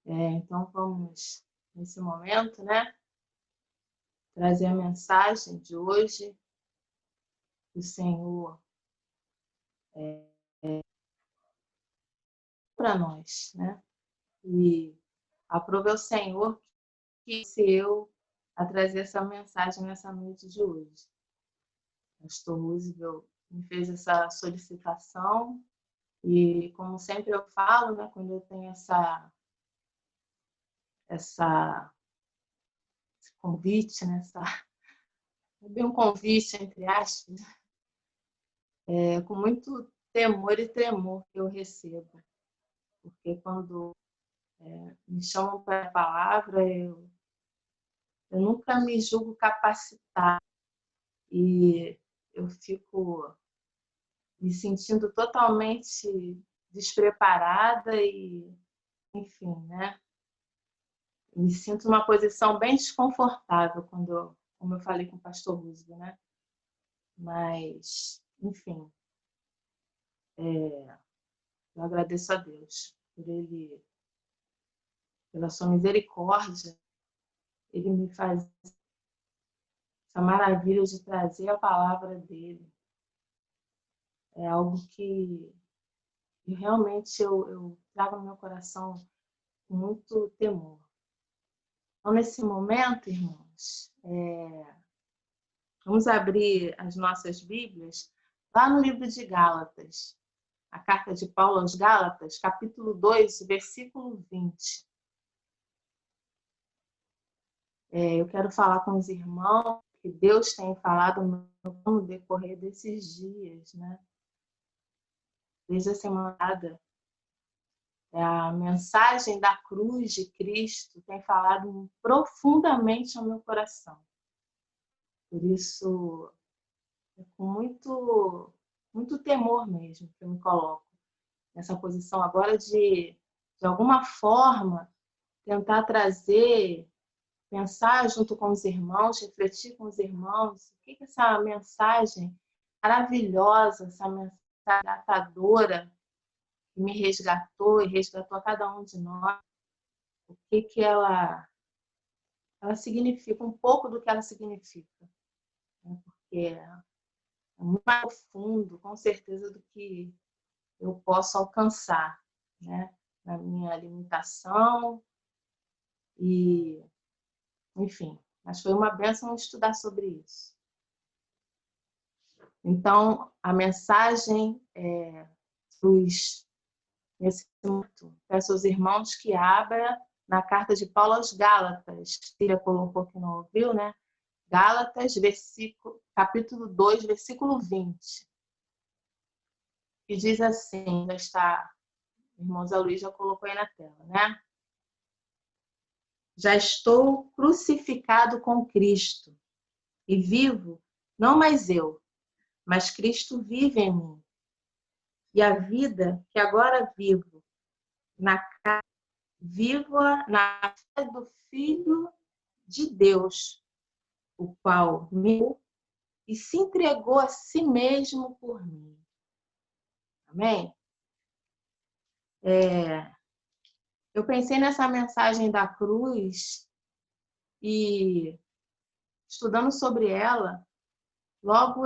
Então, vamos, nesse momento, né, trazer a mensagem de hoje do Senhor para nós, né? E aprove ao Senhor que se eu a trazer essa mensagem nessa noite de hoje. O pastor Roosevelt me fez essa solicitação e, como sempre eu falo, né, quando eu tenho esse convite, né, um convite, entre aspas, com muito temor e tremor que eu recebo. Porque quando me chamam para a palavra, eu nunca me julgo capacitada e eu fico me sentindo totalmente despreparada e, enfim, né? Me sinto numa posição bem desconfortável quando, como eu falei com o pastor Roosevelt, né? Mas, enfim, eu agradeço a Deus pela sua misericórdia, ele me faz essa maravilha de trazer a palavra dele. É algo que realmente eu trago no meu coração com muito temor. Então, nesse momento, irmãos, vamos abrir as nossas Bíblias lá no livro de Gálatas, a carta de Paulo aos Gálatas, capítulo 2, versículo 20. Eu quero falar com os irmãos que Deus tem falado no decorrer desses dias, né? Desde a semana passada, a mensagem da cruz de Cristo tem falado profundamente ao meu coração. Por isso, é com muito temor mesmo que eu me coloco nessa posição agora de alguma forma, tentar trazer, pensar junto com os irmãos, refletir com os irmãos, o que essa mensagem maravilhosa, essa mensagem resgatadora, que me resgatou e resgatou a cada um de nós, o que ela significa, um pouco do que ela significa, né? Porque é muito mais profundo, com certeza, do que eu posso alcançar, né? Na minha limitação e, enfim, mas foi uma bênção estudar sobre isso. Então, a mensagem nesse momento, peço aos irmãos que abram na carta de Paulo aos Gálatas, que ele colocou que não ouviu, né? Gálatas, capítulo 2, versículo 20. Que diz assim, já está, o irmão Zé Luiz já colocou aí na tela, né? Já estou crucificado com Cristo e vivo, não mais eu, mas Cristo vive em mim. E a vida que agora vivo, vivo-a na fé do Filho de Deus, o qual me amou e se entregou a si mesmo por mim. Amém? Eu pensei nessa mensagem da cruz e, estudando sobre ela, logo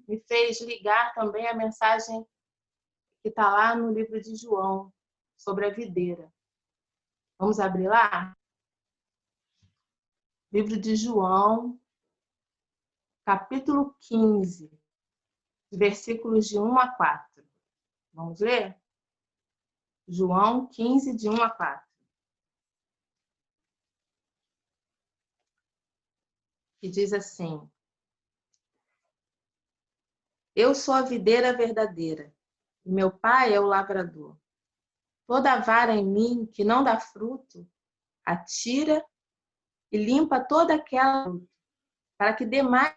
me fez ligar também a mensagem que está lá no livro de João, sobre a videira. Vamos abrir lá? Livro de João, capítulo 15, versículos de 1 a 4. Vamos ler? João 15, de 1 a 4. Que diz assim: Eu sou a videira verdadeira, e meu pai é o lavrador. Toda vara em mim que não dá fruto, atira e limpa toda aquela fruta, para que dê mais.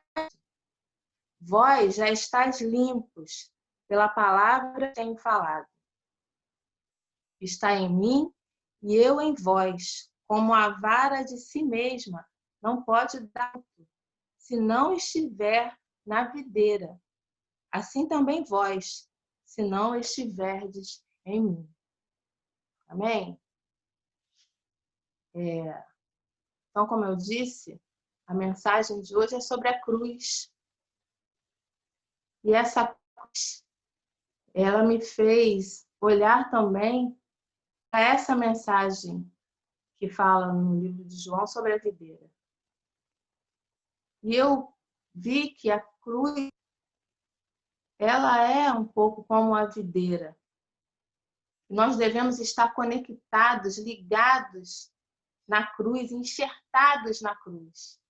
Vós já estáis limpos pela palavra que tenho falado. Está em mim e eu em vós, como a vara de si mesma não pode dar fruto, se não estiver na videira. Assim também vós, se não estiverdes em mim. Amém? Então, como eu disse, a mensagem de hoje é sobre a cruz. E essa cruz, ela me fez olhar também para essa mensagem que fala no livro de João sobre a videira. E eu vi que a cruz, ela é um pouco como a videira. Nós devemos estar conectados, ligados na cruz, enxertados na cruz.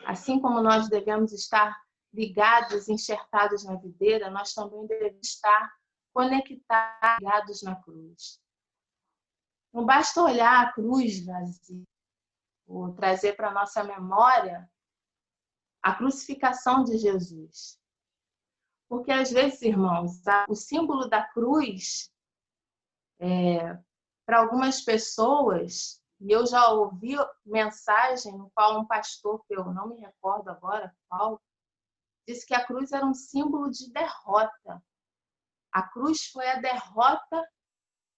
Assim como nós devemos estar ligados, enxertados na videira, nós também devemos estar conectados, ligados na cruz. Não basta olhar a cruz vazia, ou trazer para a nossa memória a crucificação de Jesus. Porque, às vezes, irmãos, o símbolo da cruz, para algumas pessoas, e eu já ouvi mensagem no qual um pastor, que eu não me recordo agora qual, disse que a cruz era um símbolo de derrota. A cruz foi a derrota,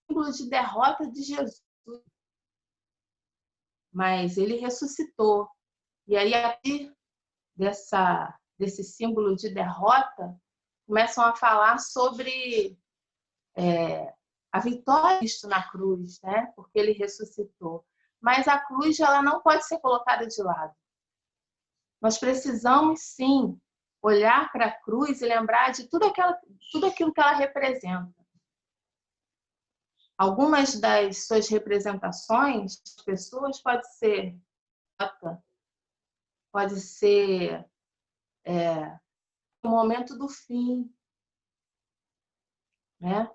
símbolo de derrota de Jesus. Mas ele ressuscitou. E aí, a partir desse símbolo de derrota, começam a falar sobre a vitória de Cristo na cruz, né? Porque ele ressuscitou. Mas a cruz, ela não pode ser colocada de lado. Nós precisamos, sim, olhar para a cruz e lembrar de tudo aquilo que ela representa. Algumas das suas representações, pessoas, pode ser o momento do fim, né?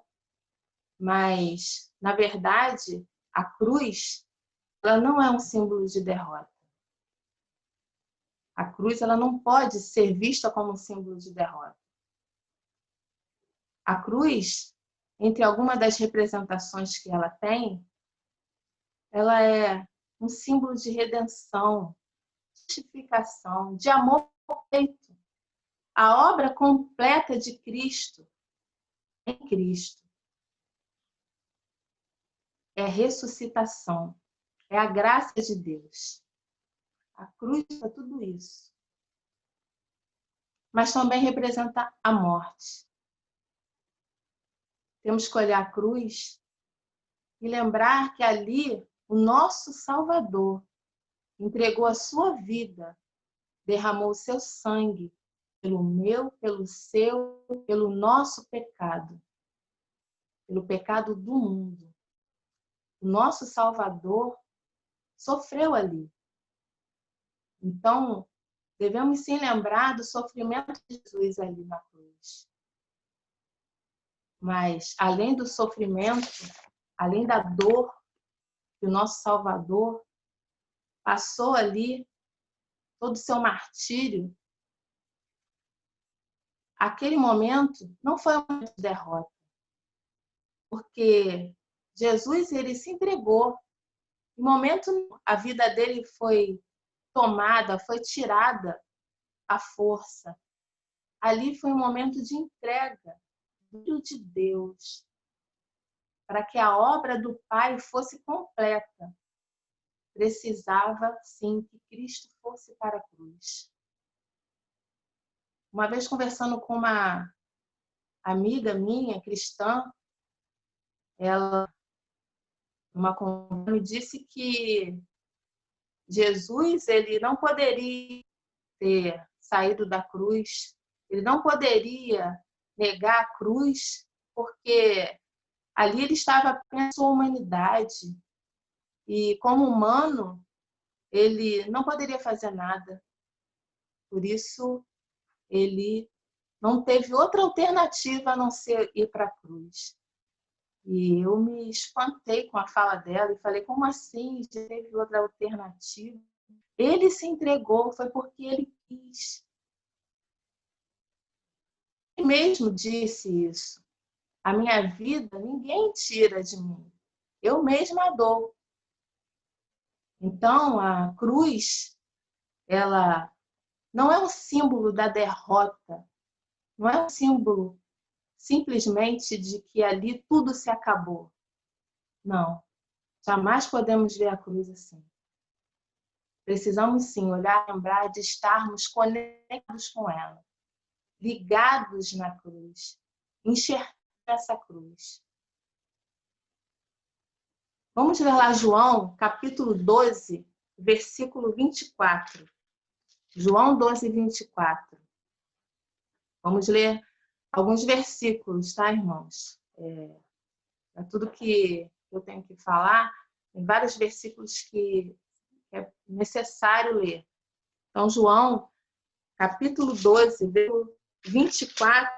Mas, na verdade, a cruz, ela não é um símbolo de derrota. A cruz, ela não pode ser vista como um símbolo de derrota. A cruz, entre algumas das representações que ela tem, ela é um símbolo de redenção, justificação, de amor perfeito. A obra completa de Cristo em Cristo é ressuscitação, é a graça de Deus. A cruz é tudo isso. Mas também representa a morte. Temos que olhar a cruz e lembrar que ali o nosso Salvador entregou a sua vida, derramou o seu sangue pelo meu, pelo seu, pelo nosso pecado, pelo pecado do mundo. O nosso Salvador sofreu ali. Então, devemos sim lembrar do sofrimento de Jesus ali na cruz. Mas, além do sofrimento, além da dor que o nosso Salvador passou ali, todo o seu martírio, aquele momento não foi um momento de derrota, porque Jesus, ele se entregou. No momento, a vida dele foi tomada, foi tirada à força. Ali foi um momento de entrega, Filho de Deus, para que a obra do Pai fosse completa. Precisava, sim, que Cristo fosse para a cruz. Uma vez conversando com uma amiga minha, cristã, ela me disse que Jesus, ele não poderia ter saído da cruz, ele não poderia negar a cruz, porque ali ele estava apenas sua humanidade. E como humano, ele não poderia fazer nada. Por isso, ele não teve outra alternativa a não ser ir para a cruz. E eu me espantei com a fala dela e falei, como assim? Já teve outra alternativa? Ele se entregou, foi porque ele quis. Ele mesmo disse isso. A minha vida ninguém tira de mim. Eu mesma dou. Então, a cruz, ela não é um símbolo da derrota. Não é um símbolo simplesmente de que ali tudo se acabou. Não. Jamais podemos ver a cruz assim. Precisamos sim olhar e lembrar de estarmos conectados com ela, ligados na cruz, enxergar essa cruz. Vamos ver lá João, capítulo 12, versículo 24. João 12, 24. Vamos ler alguns versículos, tá, irmãos? É tudo que eu tenho que falar. Tem vários versículos que é necessário ler. Então, João, capítulo 12, versículo 24,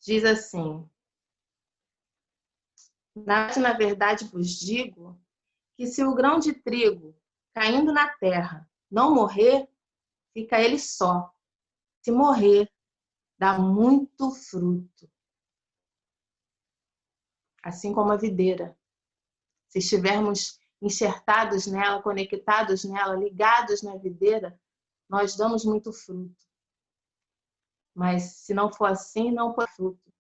diz assim: na verdade vos digo que se o grão de trigo caindo na terra não morrer, fica ele só. Se morrer, dá muito fruto. Assim como a videira. Se estivermos enxertados nela, conectados nela, ligados na videira, nós damos muito fruto. Mas se não for assim, não for fruto.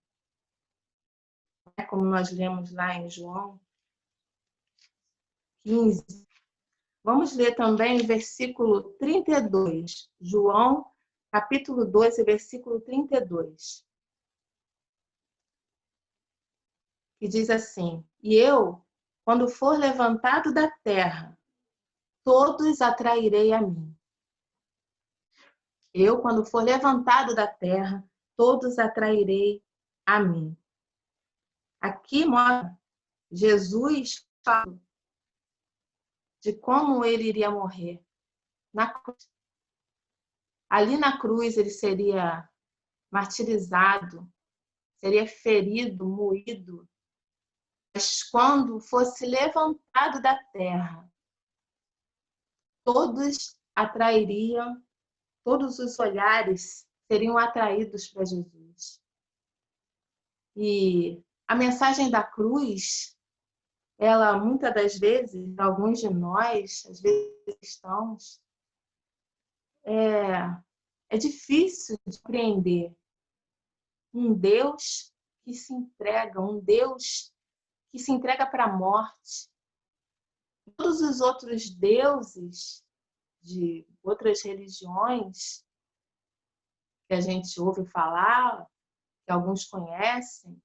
É como nós lemos lá em João 15. Vamos ler também o versículo 32. João, capítulo 12, versículo 32. Que diz assim: E eu, quando for levantado da terra, todos atrairei a mim. Eu, quando for levantado da terra, todos atrairei a mim. Aqui mostra Jesus falando de como ele iria morrer na cruz. Ali na cruz ele seria martirizado, seria ferido, moído. Mas quando fosse levantado da terra, todos atrairiam, todos os olhares seriam atraídos para Jesus. E a mensagem da cruz, ela muitas das vezes, alguns de nós, às vezes cristãos, é difícil de compreender. Um Deus que se entrega, um Deus que se entrega para a morte. Todos os outros deuses de outras religiões que a gente ouve falar, que alguns conhecem.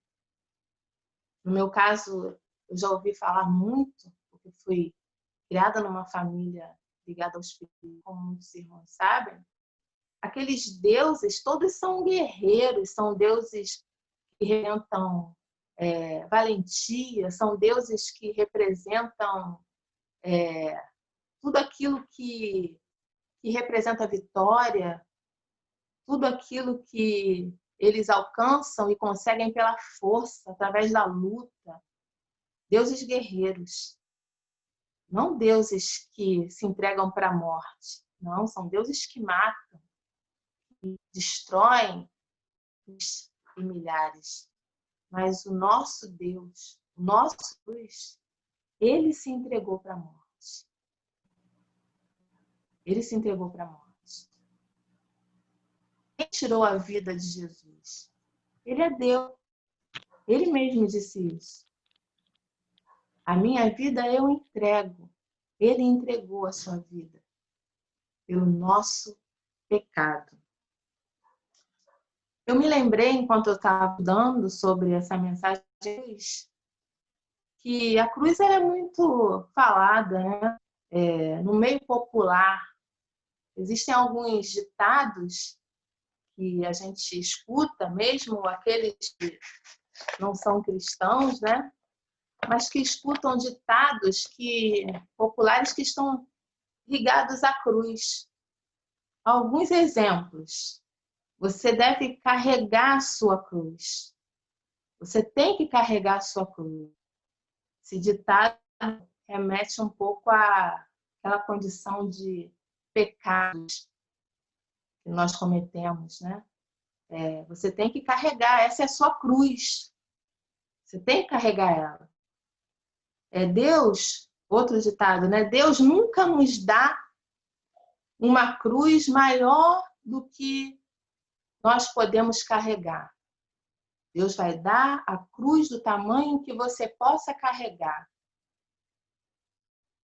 No meu caso, eu já ouvi falar muito, porque fui criada numa família ligada ao espiritismo, como muitos irmãos sabem. Aqueles deuses, todos são guerreiros, são deuses que representam valentia, são deuses que representam tudo aquilo que representa a vitória, tudo aquilo que eles alcançam e conseguem pela força, através da luta. Deuses guerreiros. Não deuses que se entregam para a morte. Não, são deuses que matam, que destroem e milhares. Mas o nosso Deus, o nosso Deus, ele se entregou para a morte. Ele se entregou para a morte. Quem tirou a vida de Jesus? Ele é Deus. Ele mesmo disse isso. A minha vida eu entrego. Ele entregou a sua vida pelo nosso pecado. Eu me lembrei, enquanto eu estava estudando sobre essa mensagem, que a cruz era muito falada, né? No meio popular. Existem alguns ditados que a gente escuta, mesmo aqueles que não são cristãos, né? Mas que escutam ditados populares que estão ligados à cruz. Alguns exemplos. Você deve carregar a sua cruz. Você tem que carregar a sua cruz. Esse ditado remete um pouco àquela condição de pecados que nós cometemos, né? Você tem que carregar, essa é a sua cruz. Você tem que carregar ela. Deus, outro ditado, né? Deus nunca nos dá uma cruz maior do que nós podemos carregar. Deus vai dar a cruz do tamanho que você possa carregar.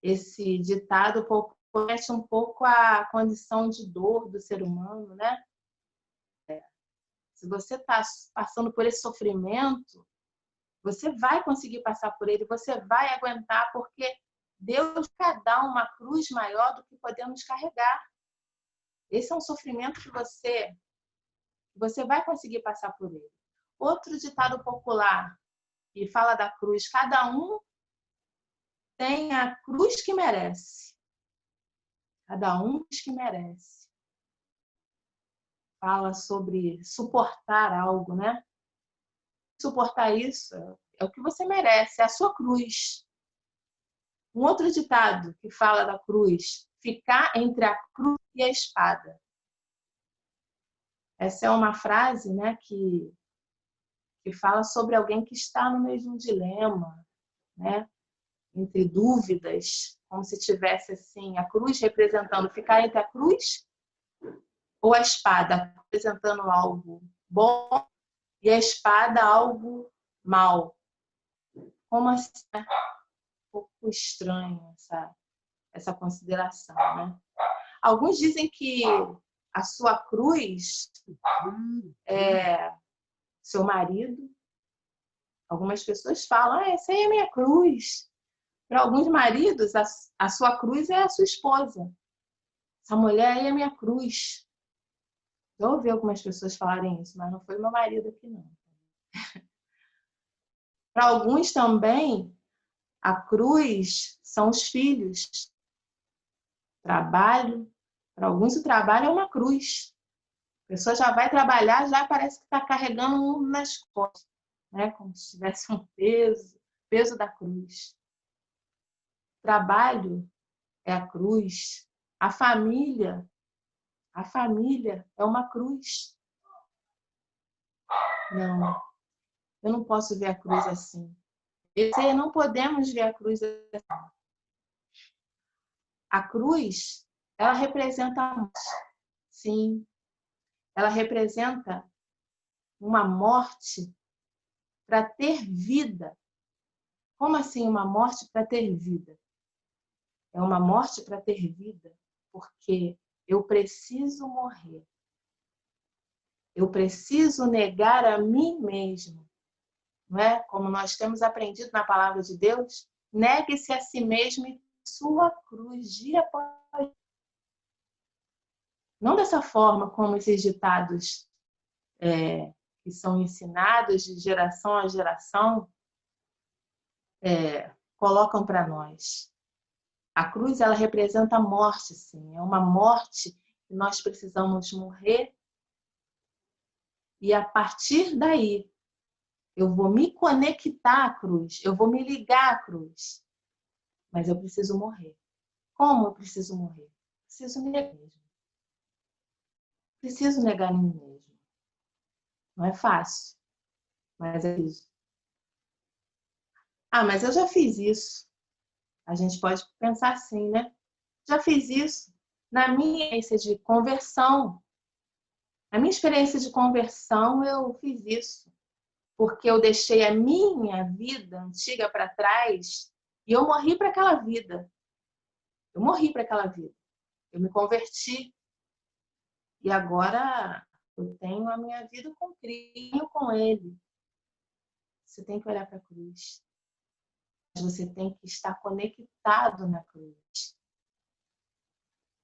esse ditado mexe um pouco a condição de dor do ser humano, né? Se você está passando por esse sofrimento, você vai conseguir passar por ele, você vai aguentar, porque Deus quer dar uma cruz maior do que podemos carregar. Esse é um sofrimento que você vai conseguir passar por ele. Outro ditado popular que fala da cruz: cada um tem a cruz que merece. Cada um que merece. Fala sobre suportar algo, né? Suportar isso é o que você merece, é a sua cruz. Um outro ditado que fala da cruz: ficar entre a cruz e a espada. Essa é uma frase, né, que fala sobre alguém que está no meio de um dilema, né, entre dúvidas, como se tivesse assim a cruz representando ficar entre a cruz ou a espada representando algo bom e a espada algo mal. Como assim? É um pouco estranho essa consideração, né? Alguns dizem que a sua cruz é seu marido. Algumas pessoas falam: essa aí é a minha cruz. Para alguns maridos, a sua cruz é a sua esposa. Essa mulher aí é a minha cruz. Eu ouvi algumas pessoas falarem isso, mas não foi meu marido aqui, não. Para alguns também, a cruz são os filhos. Trabalho. Para alguns, o trabalho é uma cruz. A pessoa já vai trabalhar, já parece que está carregando um nas costas, né? Como se tivesse um peso da cruz. Trabalho é a cruz. A família é uma cruz. Não, eu não posso ver a cruz assim. Não podemos ver a cruz assim. A cruz, ela representa a morte. Sim, ela representa uma morte para ter vida. Como assim uma morte para ter vida? É uma morte para ter vida porque eu preciso morrer. Eu preciso negar a mim mesmo. Não é? Como nós temos aprendido na palavra de Deus, negue-se a si mesmo e sua cruz dia após dia. Não dessa forma como esses ditados que são ensinados de geração a geração colocam para nós. A cruz, ela representa a morte, sim. É uma morte que nós precisamos morrer e a partir daí eu vou me conectar à cruz, eu vou me ligar à cruz. Mas eu preciso morrer. Como eu preciso morrer? Preciso negar mesmo. Preciso negar em mim mesmo. Não é fácil, mas é isso. Ah, mas eu já fiz isso. A gente pode pensar assim, né? Já fiz isso. Na minha experiência de conversão, na minha experiência de conversão, eu fiz isso. Porque eu deixei a minha vida antiga para trás e eu morri para aquela vida. Eu morri para aquela vida. Eu me converti. E agora eu tenho a minha vida com Cristo, com Ele. Você tem que olhar para a cruz. Você tem que estar conectado na cruz.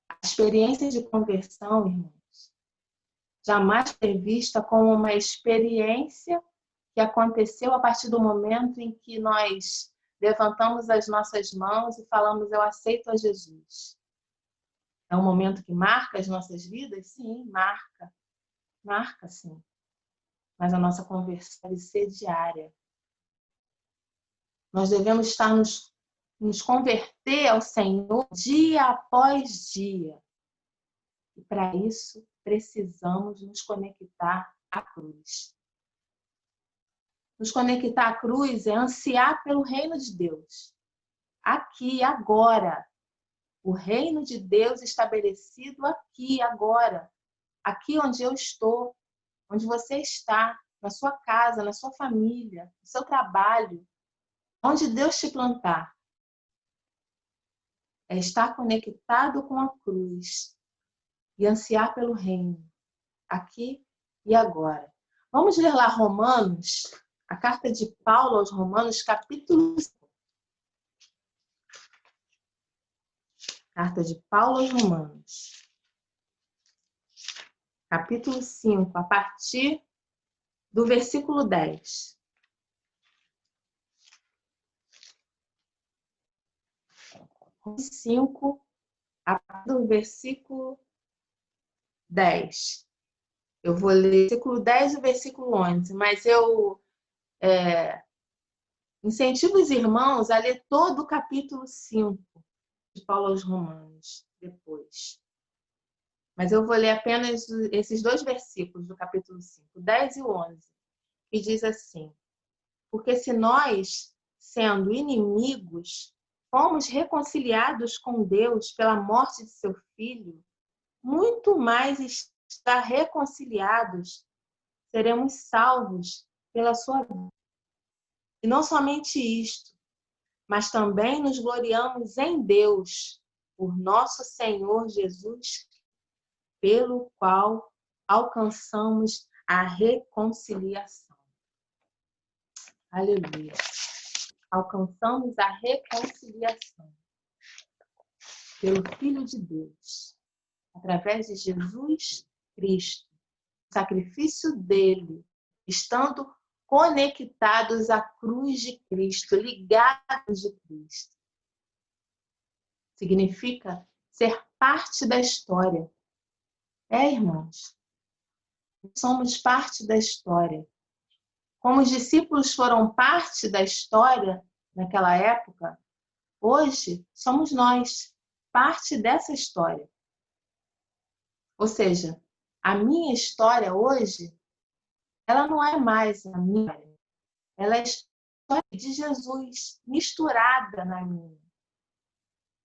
A experiência de conversão, irmãos, jamais é vista como uma experiência que aconteceu a partir do momento em que nós levantamos as nossas mãos e falamos: eu aceito a Jesus. É um momento que marca as nossas vidas? Sim, marca. Marca, sim. Mas a nossa conversão deve ser diária. Nós devemos estar nos converter ao Senhor dia após dia. E para isso, precisamos nos conectar à cruz. Nos conectar à cruz é ansiar pelo reino de Deus. Aqui, agora. O reino de Deus estabelecido aqui, agora. Aqui onde eu estou, onde você está, na sua casa, na sua família, no seu trabalho, onde Deus te plantar. é estar conectado com a cruz e ansiar pelo reino, aqui e agora. Vamos ler lá Romanos, a carta de Paulo aos Romanos, capítulo 5. Carta de Paulo aos Romanos, capítulo 5, a partir do versículo 10. Romanos 5, a partir do versículo 10. Eu vou ler o versículo 10 e o versículo 11, mas eu incentivo os irmãos a ler todo o capítulo 5 de Paulo aos Romanos depois. Mas eu vou ler apenas esses 2 versículos do capítulo 5, 10 e 11, que diz assim: porque se nós, sendo inimigos, fomos reconciliados com Deus pela morte de seu Filho, muito mais estar reconciliados, seremos salvos pela sua vida. E não somente isto, mas também nos gloriamos em Deus, por nosso Senhor Jesus, pelo qual alcançamos a reconciliação. Aleluia. Alcançamos a reconciliação pelo Filho de Deus, através de Jesus Cristo, o sacrifício dele, estando conectados à cruz de Cristo, ligados de Cristo. Significa ser parte da história. Irmãos, somos parte da história. Como os discípulos foram parte da história naquela época, hoje somos nós parte dessa história. Ou seja, a minha história hoje, ela não é mais a minha história. Ela é a história de Jesus misturada na minha.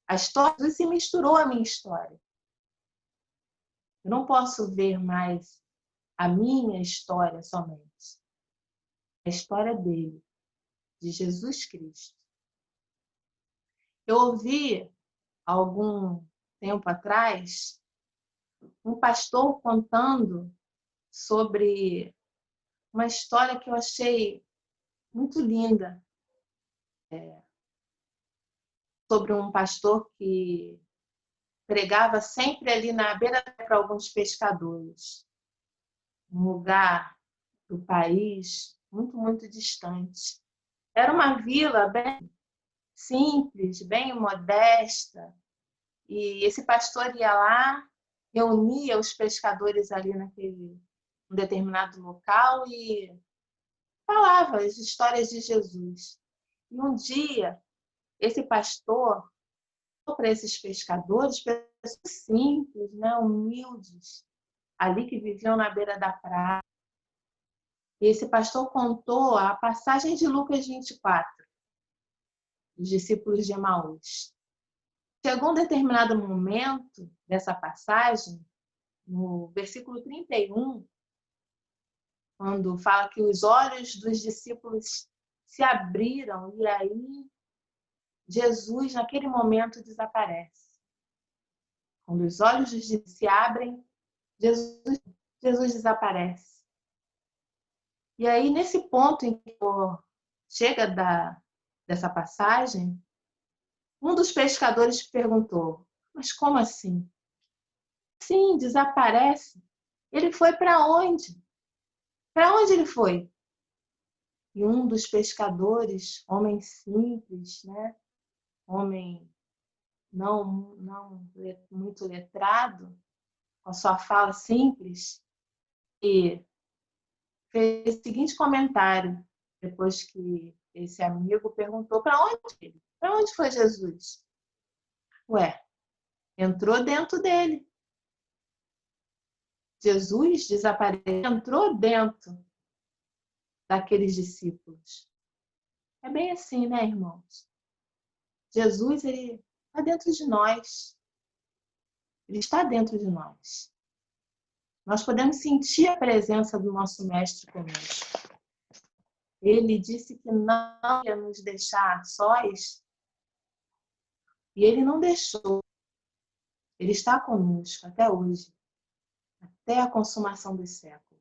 A história de Jesus se misturou à minha história. Eu não posso ver mais a minha história somente. A história dele, de Jesus Cristo. Eu ouvi, algum tempo atrás, um pastor contando sobre uma história que eu achei muito linda. Sobre um pastor que pregava sempre ali na beira para alguns pescadores. Um lugar do país muito, muito distante. Era uma vila bem simples, bem modesta. E esse pastor ia lá, reunia os pescadores ali naquele um determinado local e falava as histórias de Jesus. E um dia, esse pastor falou para esses pescadores, pessoas simples, né, humildes, ali que viviam na beira da praia. E esse pastor contou a passagem de Lucas 24, dos discípulos de Emaús. Chegou um determinado momento dessa passagem, no versículo 31, quando fala que os olhos dos discípulos se abriram e aí Jesus, naquele momento, desaparece. Quando os olhos dos discípulos se abrem, Jesus desaparece. E aí, nesse ponto em que chega dessa passagem, um dos pescadores perguntou: mas como assim? Sim, desaparece. Ele foi para onde? Para onde ele foi? E um dos pescadores, homem simples, né? Homem não muito letrado, com a sua fala simples, e fez o seguinte comentário, depois que esse amigo perguntou para onde foi Jesus? Ué, entrou dentro dele. Jesus desapareceu, entrou dentro daqueles discípulos. É bem assim, né, irmãos? Jesus, ele está dentro de nós. Ele está dentro de nós. Nós podemos sentir a presença do nosso Mestre conosco. Ele disse que não ia nos deixar sós, E Ele não deixou. Ele está conosco até hoje, até a consumação dos séculos.